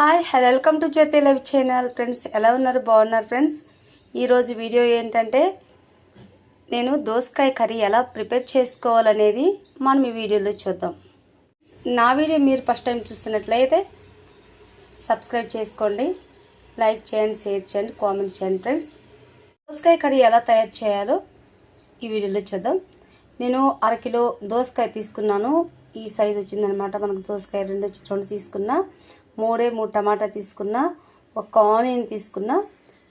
Hi hello welcome to Jyothi live channel. Friends ఎలా ఉన్నారు? బాగున్నారు ఫ్రెండ్స్. ఈరోజు వీడియో ఏంటంటే నేను దోసకాయ కర్రీ ఎలా ప్రిపేర్ చేసుకోవాలనేది మనం ఈ వీడియోలో చూద్దాం. నా వీడియో మీరు ఫస్ట్ టైం చూస్తున్నట్లయితే సబ్స్క్రైబ్ చేసుకోండి, లైక్ చేయండి, షేర్ చేయండి, కామెంట్ చేయండి. ఫ్రెండ్స్ దోసకాయ కర్రీ ఎలా తయారు చేయాలో ఈ వీడియోలో చూద్దాం. నేను అరకిలో దోసకాయ తీసుకున్నాను. ఈ సైజు వచ్చిందనమాట. మనకు దోసకాయ రెండు తీసుకున్నా, మూడు టమాటా తీసుకున్నా, ఒక ఆనియన్ తీసుకున్నా,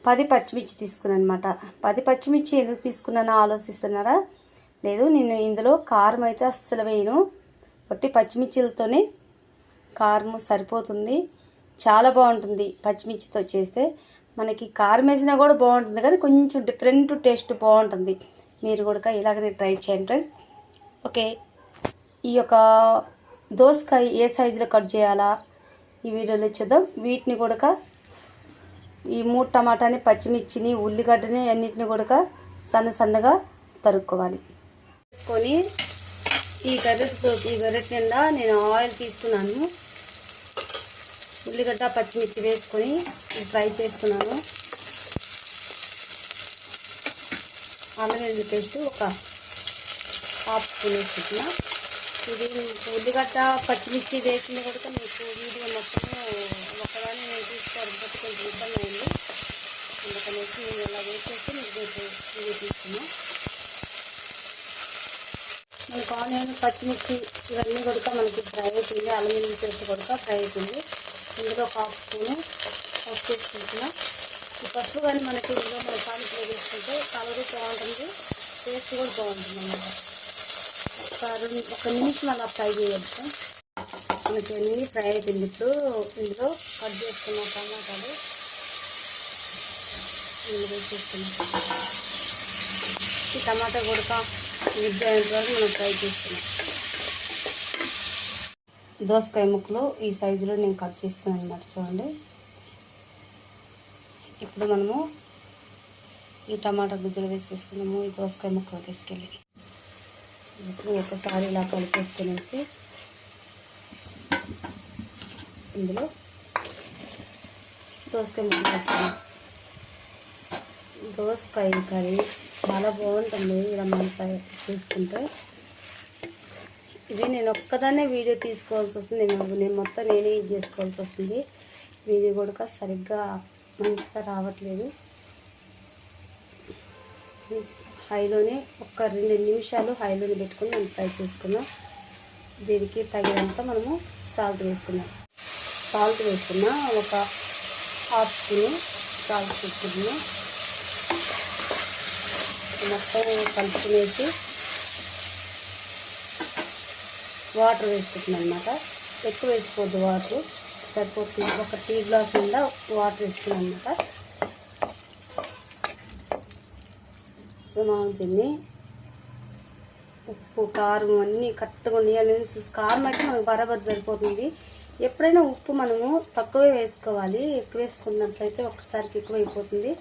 10 పచ్చిమిర్చి తీసుకున్నాను అనమాట. 10 పచ్చిమిర్చి ఎందుకు తీసుకున్నానో ఆలోచిస్తున్నారా? లేదు, నేను ఇందులో కారం అయితే అస్సలు వేయను. ఒట్టి పచ్చిమిర్చిలతోనే కారం సరిపోతుంది. చాలా బాగుంటుంది పచ్చిమిర్చితో చేస్తే. మనకి కారం వేసినా కూడా బాగుంటుంది, కానీ కొంచెం డిఫరెంట్ టేస్ట్ బాగుంటుంది. మీరు కూడా ఇలాగనే ట్రై చేయండి ఫ్రెండ్స్. ఓకే, ఈ యొక్క దోసకాయ ఏ సైజులో కట్ చేయాలా ఈ వీడియోలో చూద్దాం. వీటిని కూడా ఈ 3 టమాటాని, పచ్చిమిర్చిని, ఉల్లిగడ్డని అన్నిటిని కూడా సన్నగా తరుక్కోవాలి. తీసుకొని ఈ గరిటె నిండా నేను ఆయిల్ తీసుకున్నాను. ఉల్లిగడ్డ, పచ్చిమిర్చి వేసుకొని ఫ్రై చేసుకున్నాను. అల్లం వెల్లుల్లి పేస్ట్ ఒక హాఫ్ స్పూన్ వేసుకుంటున్నా. ఇది ఉల్లిగడ్డ, పచ్చిమిర్చి వేసింది కూడా మీకు వీడియో మొత్తం ఒకదాన్ని నేను తీసుకోవడం కొంచెం ఇబ్బంది అయింది. అందుకనేసి నేను ఇలా వేసేసి మీకు వీడియో తీసుకున్నా. మనకు ఆనియన్, పచ్చిమిర్చి ఇవన్నీ కూడా మనకి ఫ్రై అవుతుంది. అల్లం వెల్లుల్లి పేస్ట్ కూడా ఫ్రై అవుతుంది. ఇందులో ఒక హాఫ్ స్పూను పసుపు వేసుకుంటున్నా. ఈ పసుపు కానీ మనకి ఇందులో మన పాలకులో వేసుకుంటే కలర్ బాగుంటుంది, టేస్ట్ కూడా బాగుంటుంది అన్నమాట. ఒక నిమిషం అలా ఫ్రై చేయొచ్చు. మనకి అన్నీ ఫ్రై అయిపోయింది. ఇప్పుడు ఇందులో కట్ చేసుకున్న టమాటాలు వేసేస్తున్నాం. ఈ టమాటా కూడా ఉడికేంత వరకు మనం ఫ్రై చేసుకున్నాం. దోసకాయ ముక్కలు ఈ సైజులో నేను కట్ చేసుకున్నాను అన్నమాట. చూడండి, ఇప్పుడు మనము ఈ టమాటా గుజ్జులు వేసేసుకున్నాము. ఈ దోసకాయ ముక్కలు తీసుకెళ్ళి ఇప్పుడు ఒకసారి ఇలా కలిపేసుకునేసి ఇందులో దోసకాయ ముక్కలు వేసుకున్నాం. దోసకాయ కర్రీ చాలా బాగుంటుంది ఇలా మనం చేసుకుంటే. ఇది నేను ఒక్కదాన్నే వీడియో తీసుకోవాల్సి వస్తుంది. నేను మొత్తం నేనే ఇది చేసుకోవాల్సి వస్తుంది. వీడియో కూడా సరిగ్గా మంచిగా రావట్లేదు. హైలోనే ఒక 2 నిమిషాలు హైలోనే పెట్టుకుని నేను ఫ్రై చేసుకున్నాం. దీనికి తగినంత మనము సాల్ట్ వేసుకున్నాం. ఒక హాఫ్ స్పూన్ సాల్ట్ వేసుకున్నాం. మొత్తం కలుపుకునేసి వాటర్ వేసుకుంటున్నాం అన్నమాట. ఎక్కువ వేసుకోవద్దు, వాటర్ సరిపోతుంది. ఒక టీ గ్లాస్ నిండా వాటర్ వేసుకున్నాం అన్నమాట. మనం దీన్ని ఉప్పు, కారం అన్నీ కరెక్ట్గా ఉన్నాయని చూసి, కారం అయితే మనకు బరాబర్ సరిపోతుంది. ఎప్పుడైనా ఉప్పు మనము తక్కువే వేసుకోవాలి. ఎక్కువ వేసుకున్నట్లయితే ఒకసారికి ఎక్కువ అయిపోతుంది.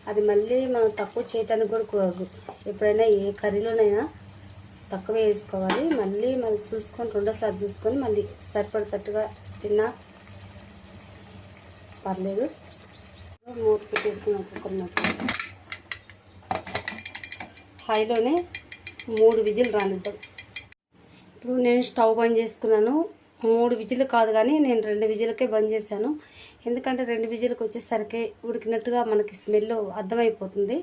అది మళ్ళీ మనం తక్కువ చేయడానికి కూడా కూడదు. ఎప్పుడైనా ఏ కర్రీలోనైనా తక్కువే వేసుకోవాలి. మళ్ళీ చూసుకొని రెండోసారి చూసుకొని మళ్ళీ సరిపడేటట్టుగా తిన్నా పర్లేదు. మూత పెట్టేసుకున్నాం. కుక్కర్ హైలోనే 3 విజిల్ రానిద్దాం. ఇప్పుడు నేను స్టవ్ బంద్ చేసుకున్నాను. 3 విజిల్ కాదు కానీ నేను 2 విజిల్కే బంద్ చేశాను. ఎందుకంటే 2 విజిల్కి వచ్చేసరికి ఉడికినట్టుగా మనకి స్మెల్ అర్థమైపోతుంది.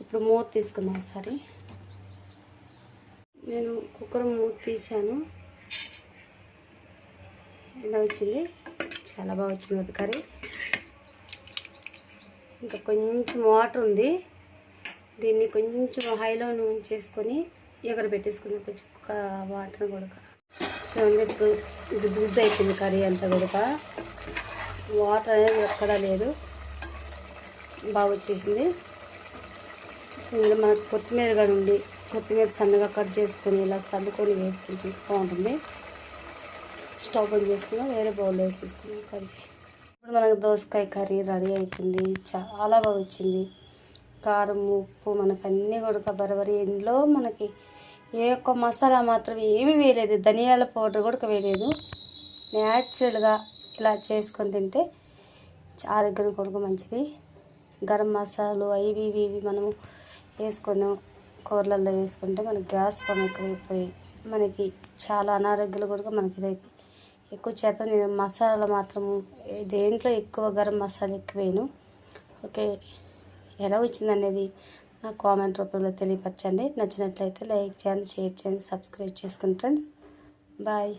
ఇప్పుడు మూత తీసుకుందాం ఒకసారి. నేను కుక్కర్ మూత తీసాను. ఇలా వచ్చింది, చాలా బాగా వచ్చింది కర్రీ. ఇంకా కొంచెం వాటర్ ఉంది. దీన్ని కొంచెం హైలో ఉంచేసుకొని ఎగరబెట్టేసుకుని కొంచెం వాటర్ కూడా చూడండి. ఇప్పుడు గుజ్జు అయిపోయింది కర్రీ అంతా కూడా. వాటర్ అనేది ఎక్కడా లేదు, బాగా వచ్చేసింది. ఇందులో మనకు కొత్తిమీర కూడా ఉంది. కొత్తిమీర సన్నగా కట్ చేసుకొని ఇలా సర్దుకొని వేసుకుంటే బాగుంటుంది. స్టవ్ బంద్ చేసుకున్నాం, వేరే బౌల్లో వేసేసుకున్నాం కర్రీ. ఇప్పుడు మనకు దోసకాయ కర్రీ రెడీ అయిపోయింది. చాలా బాగా వచ్చింది. కారం, ఉప్పు మనకు అన్నీ కూడా బరబరి. ఇందులో మనకి ఏ ఒక్క మసాలా మాత్రం ఏమీ వేయలేదు. ధనియాల పౌడర్ కూడా వేయలేదు. న్యాచురల్గా ఇలా చేసుకొని తింటే ఆరోగ్యానికి కూడా మంచిది. గరం మసాలాలు అవి ఇవి మనము వేసుకుందాం, కూరలలో వేసుకుంటే మనకి గ్యాస్ ఫామ్ ఎక్కువైపోయి మనకి చాలా అనారోగ్యాలు కూడా మనకి ఇదైతే ఎక్కువ శాతం నేను మసాలా మాత్రము దేంట్లో ఎక్కువ గరం మసాలా ఎక్కువేను. ఓకే, ఎలా వచ్చిందనేది నాకు కామెంట్ రూపంలో తెలియపరచండి. నచ్చినట్లయితే లైక్ చేయండి, షేర్ చేయండి, సబ్స్క్రైబ్ చేసుకోండి ఫ్రెండ్స్. బాయ్.